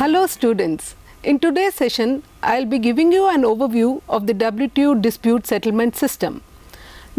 Hello students. In today's session, I'll be giving you an overview of the WTO dispute settlement system.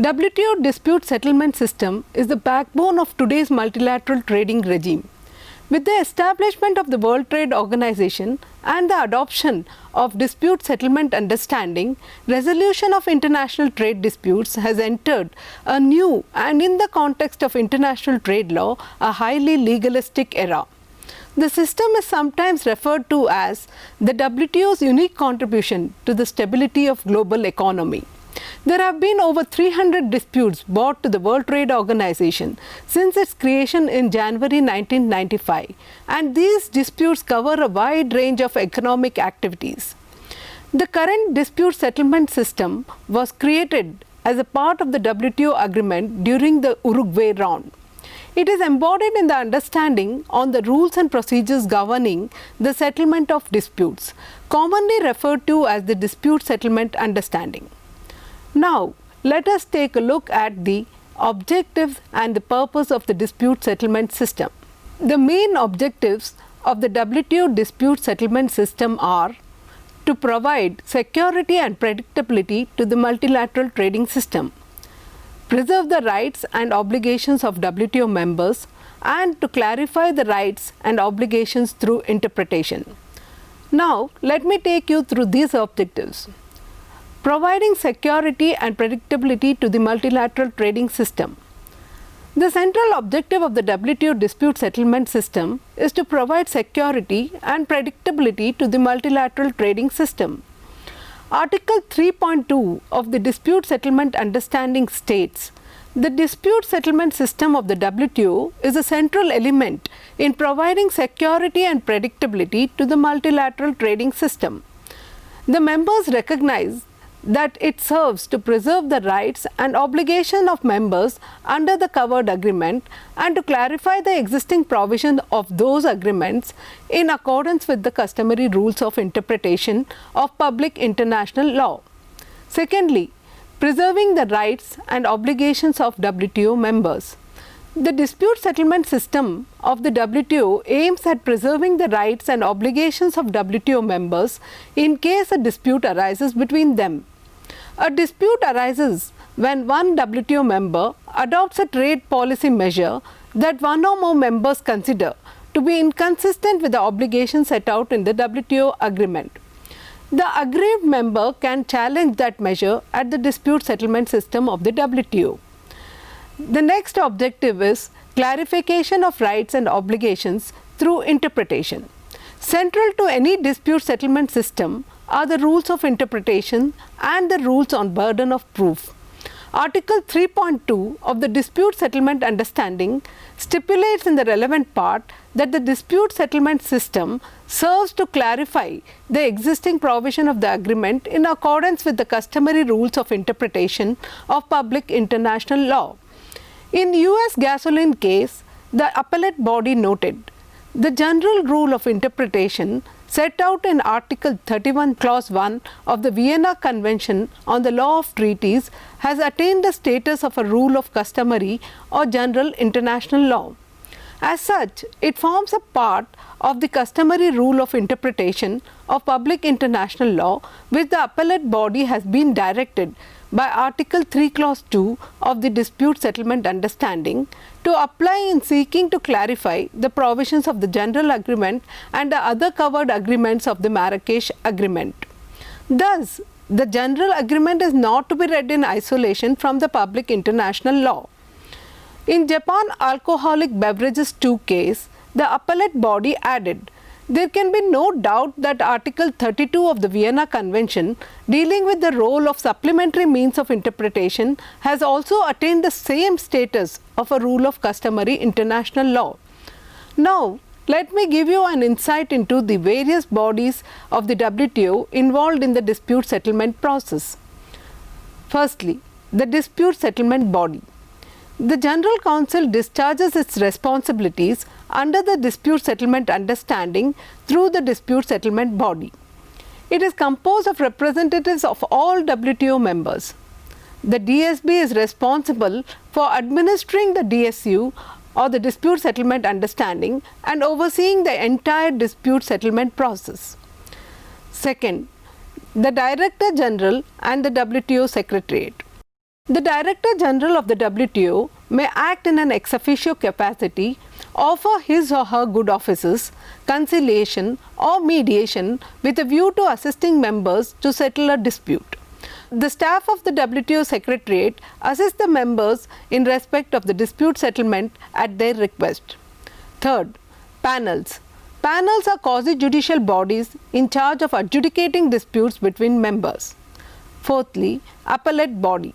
WTO dispute settlement system is the backbone of today's multilateral trading regime. With the establishment of the World Trade Organization and the adoption of dispute settlement understanding, resolution of international trade disputes has entered a new and, in the context of international trade law, a highly legalistic era. The system is sometimes referred to as the WTO's unique contribution to the stability of global economy. There have been over 300 disputes brought to the World Trade Organization since its creation in January 1995, and these disputes cover a wide range of economic activities. The current dispute settlement system was created as a part of the WTO agreement during the Uruguay round. It is embodied in the understanding on the rules and procedures governing the settlement of disputes, commonly referred to as the dispute settlement understanding. Now, let us take a look at the objectives and the purpose of the dispute settlement system. The main objectives of the WTO dispute settlement system are to provide security and predictability to the multilateral trading system, preserve the rights and obligations of WTO members, and to clarify the rights and obligations through interpretation. Now, let me take you through these objectives. Providing security and predictability to the multilateral trading system. The central objective of the WTO dispute settlement system is to provide security and predictability to the multilateral trading system. Article 3.2 of the Dispute Settlement Understanding states, the dispute settlement system of the WTO is a central element in providing security and predictability to the multilateral trading system. The members recognize that it serves to preserve the rights and obligations of members under the covered agreement and to clarify the existing provisions of those agreements in accordance with the customary rules of interpretation of public international law. Secondly, preserving the rights and obligations of WTO members. The dispute settlement system of the WTO aims at preserving the rights and obligations of WTO members in case a dispute arises between them. A dispute arises when one WTO member adopts a trade policy measure that one or more members consider to be inconsistent with the obligations set out in the WTO agreement. The aggrieved member can challenge that measure at the dispute settlement system of the WTO. The next objective is clarification of rights and obligations through interpretation. Central to any dispute settlement system are the rules of interpretation and the rules on burden of proof. Article 3.2 of the Dispute Settlement Understanding stipulates in the relevant part that the dispute settlement system serves to clarify the existing provision of the agreement in accordance with the customary rules of interpretation of public international law. In US gasoline case, the appellate body noted, the general rule of interpretation set out in Article 31 Clause 1 of the Vienna Convention on the Law of Treaties has attained the status of a rule of customary or general international law. As such, it forms a part of the customary rule of interpretation of public international law, which the appellate body has been directed by Article 3 Clause 2 of the Dispute Settlement Understanding to apply in seeking to clarify the provisions of the General Agreement and the other covered agreements of the Marrakesh Agreement. Thus, the General Agreement is not to be read in isolation from the public international law. In Japan Alcoholic Beverages 2 case, the appellate body added, there can be no doubt that Article 32 of the Vienna Convention dealing with the role of supplementary means of interpretation has also attained the same status of a rule of customary international law. Now, let me give you an insight into the various bodies of the WTO involved in the dispute settlement process. Firstly, the dispute settlement body. The General Council discharges its responsibilities under the dispute settlement understanding through the dispute settlement body. It is composed of representatives of all WTO members. The DSB is responsible for administering the DSU or the dispute settlement understanding and overseeing the entire dispute settlement process. Second, the Director General and the WTO Secretariat. The Director General of the WTO may act in an ex officio capacity, offer his or her good offices, conciliation or mediation with a view to assisting members to settle a dispute. The staff of the WTO Secretariat assist the members in respect of the dispute settlement at their request. Third, panels. Panels are quasi-judicial bodies in charge of adjudicating disputes between members. Fourthly, appellate body.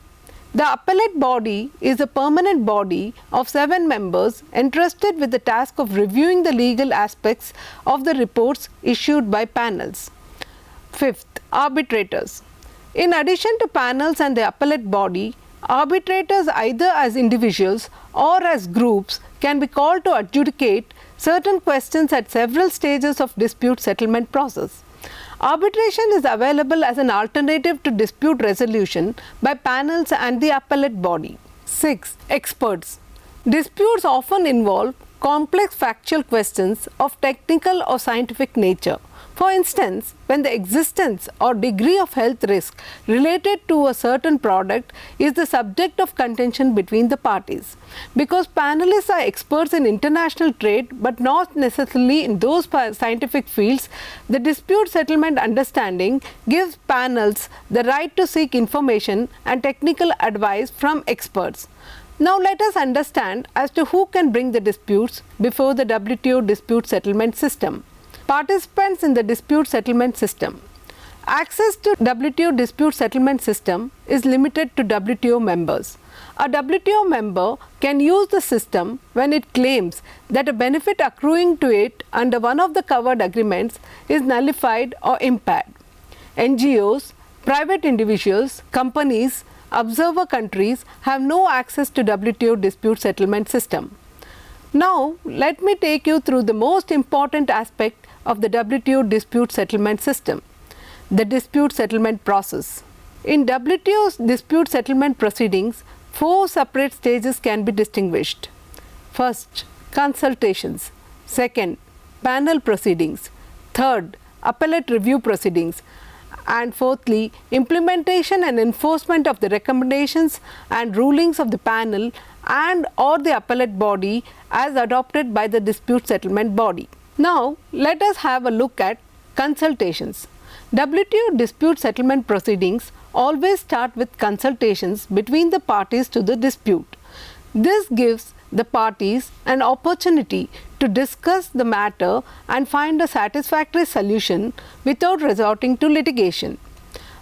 The appellate body is a permanent body of 7 members entrusted with the task of reviewing the legal aspects of the reports issued by panels. Fifth, arbitrators. In addition to panels and the appellate body, arbitrators either as individuals or as groups can be called to adjudicate certain questions at several stages of dispute settlement process. Arbitration is available as an alternative to dispute resolution by panels and the appellate body. 6. Experts. Disputes often involve complex factual questions of technical or scientific nature. For instance, when the existence or degree of health risk related to a certain product is the subject of contention between the parties. Because panelists are experts in international trade but not necessarily in those scientific fields, the dispute settlement understanding gives panels the right to seek information and technical advice from experts. Now let us understand as to who can bring the disputes before the WTO dispute settlement system. Participants in the dispute settlement system. Access to WTO dispute settlement system is limited to WTO members. A WTO member can use the system when it claims that a benefit accruing to it under one of the covered agreements is nullified or impaired. NGOs, private individuals, companies, observer countries have no access to WTO dispute settlement system. Now, let me take you through the most important aspect of the WTO dispute settlement system, the dispute settlement process. In WTO's dispute settlement proceedings, 4 separate stages can be distinguished. First, consultations. Second, panel proceedings. Third, appellate review proceedings. And fourthly, implementation and enforcement of the recommendations and rulings of the panel and or the appellate body as adopted by the dispute settlement body. Now, let us have a look at consultations. WTO dispute settlement proceedings always start with consultations between the parties to the dispute. This gives the parties an opportunity to discuss the matter and find a satisfactory solution without resorting to litigation.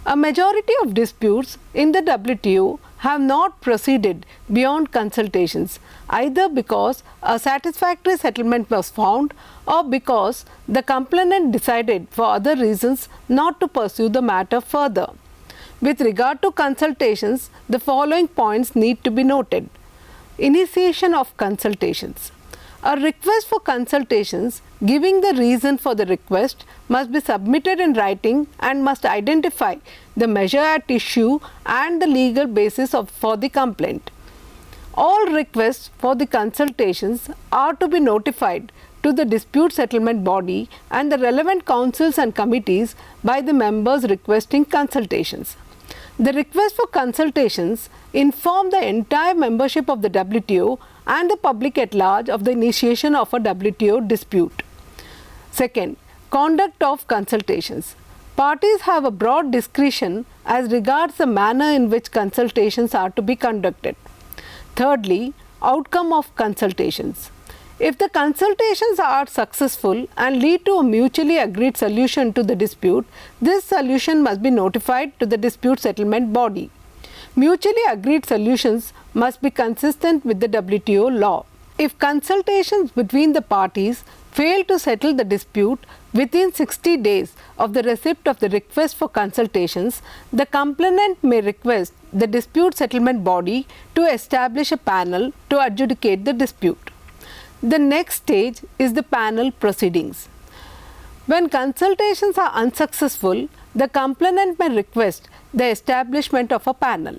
A majority of disputes in the WTO have not proceeded beyond consultations, either because a satisfactory settlement was found or because the complainant decided for other reasons not to pursue the matter further. With regard to consultations, the following points need to be noted. Initiation of consultations. A request for consultations giving the reason for the request must be submitted in writing and must identify the measure at issue and the legal basis for the complaint. All requests for the consultations are to be notified to the dispute settlement body and the relevant councils and committees by the members requesting consultations. The request for consultations inform the entire membership of the WTO and the public at large of the initiation of a WTO dispute. Second, conduct of consultations. Parties have a broad discretion as regards the manner in which consultations are to be conducted. Thirdly, outcome of consultations. If the consultations are successful and lead to a mutually agreed solution to the dispute, this solution must be notified to the dispute settlement body. Mutually agreed solutions must be consistent with the WTO law. If consultations between the parties fail to settle the dispute within 60 days of the receipt of the request for consultations, the complainant may request the dispute settlement body to establish a panel to adjudicate the dispute. The next stage is the panel proceedings. When consultations are unsuccessful, the complainant may request the establishment of a panel.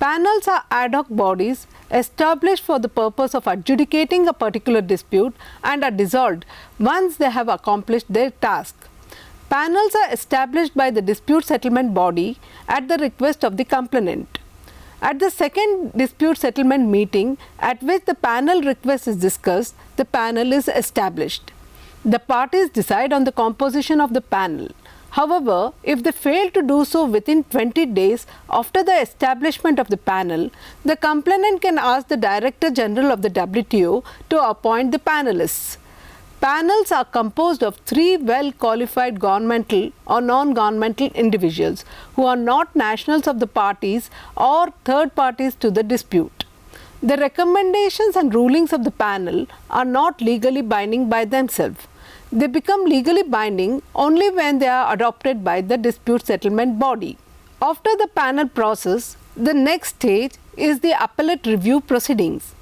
Panels are ad hoc bodies established for the purpose of adjudicating a particular dispute and are dissolved once they have accomplished their task. Panels are established by the dispute settlement body at the request of the complainant. At the second dispute settlement meeting at which the panel request is discussed, the panel is established. The parties decide on the composition of the panel. However, if they fail to do so within 20 days after the establishment of the panel, the complainant can ask the Director General of the WTO to appoint the panelists. Panels are composed of 3 well-qualified governmental or non-governmental individuals who are not nationals of the parties or third parties to the dispute. The recommendations and rulings of the panel are not legally binding by themselves. They become legally binding only when they are adopted by the dispute settlement body. After the panel process, the next stage is the appellate review proceedings.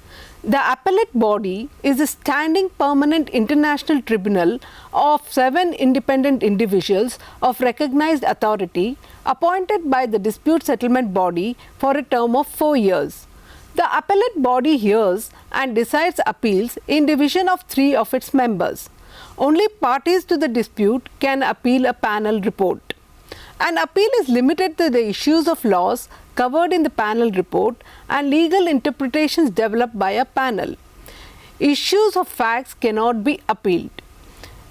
The appellate body is a standing permanent international tribunal of 7 independent individuals of recognized authority appointed by the dispute settlement body for a term of 4 years. The appellate body hears and decides appeals in division of 3 of its members. Only parties to the dispute can appeal a panel report. An appeal is limited to the issues of laws covered in the panel report and legal interpretations developed by a panel. Issues of facts cannot be appealed.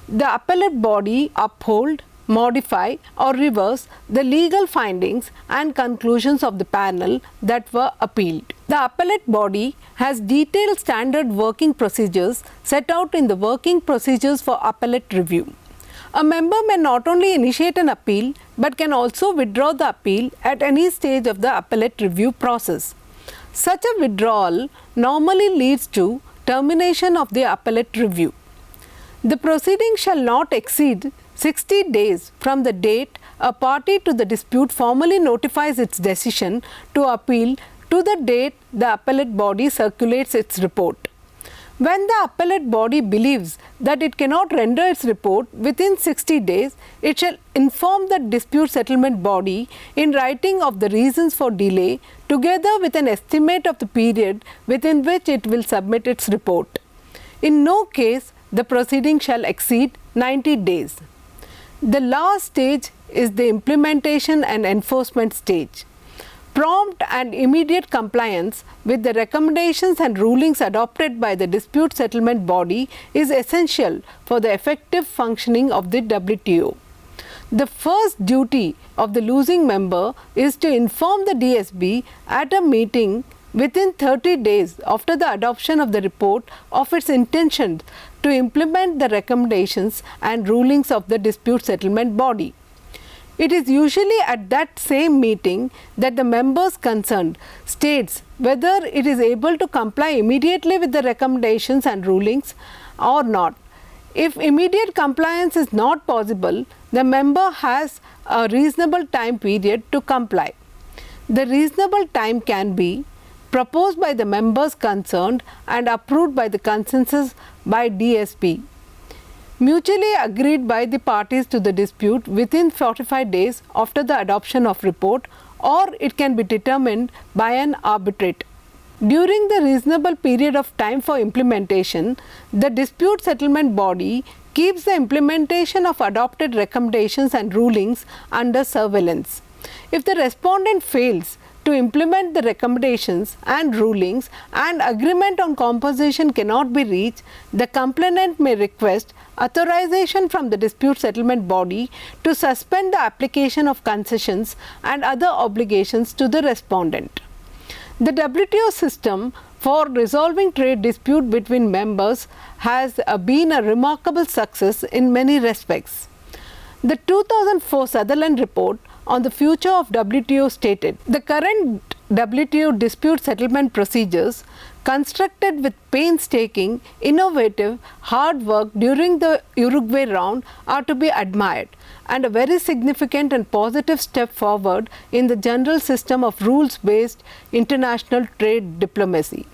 The appellate body uphold, modify or reverse the legal findings and conclusions of the panel that were appealed. The appellate body has detailed standard working procedures set out in the Working Procedures for Appellate Review. A member may not only initiate an appeal but can also withdraw the appeal at any stage of the appellate review process. Such a withdrawal normally leads to termination of the appellate review. The proceeding shall not exceed 60 days from the date a party to the dispute formally notifies its decision to appeal to the date the appellate body circulates its report. When the appellate body believes that it cannot render its report within 60 days, it shall inform the dispute settlement body in writing of the reasons for delay together with an estimate of the period within which it will submit its report. In no case the proceeding shall exceed 90 days. The last stage is the implementation and enforcement stage. Prompt and immediate compliance with the recommendations and rulings adopted by the dispute settlement body is essential for the effective functioning of the WTO. The first duty of the losing member is to inform the DSB at a meeting within 30 days after the adoption of the report of its intention to implement the recommendations and rulings of the dispute settlement body. It is usually at that same meeting that the members concerned states whether it is able to comply immediately with the recommendations and rulings or not. If immediate compliance is not possible, the member has a reasonable time period to comply. The reasonable time can be proposed by the members concerned and approved by the consensus by DSB. Mutually agreed by the parties to the dispute within 45 days after the adoption of report, or it can be determined by an arbitrator. During the reasonable period of time for implementation, the dispute settlement body keeps the implementation of adopted recommendations and rulings under surveillance. If the respondent fails to implement the recommendations and rulings and agreement on compensation cannot be reached, the complainant may request authorization from the dispute settlement body to suspend the application of concessions and other obligations to the respondent. The WTO system for resolving trade dispute between members has been a remarkable success in many respects. The 2004 Sutherland report on the future of WTO stated, the current WTO dispute settlement procedures constructed with painstaking, innovative, hard work during the Uruguay round are to be admired and a very significant and positive step forward in the general system of rules-based international trade diplomacy.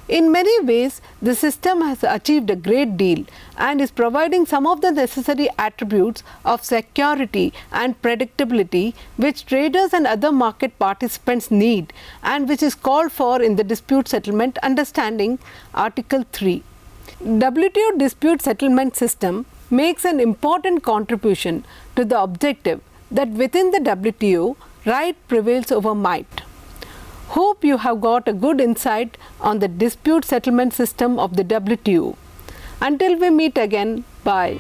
In many ways, the system has achieved a great deal and is providing some of the necessary attributes of security and predictability which traders and other market participants need and which is called for in the Dispute Settlement Understanding Article 3. WTO dispute settlement system makes an important contribution to the objective that within the WTO, right prevails over might. Hope you have got a good insight on the dispute settlement system of the WTO. Until we meet again, bye.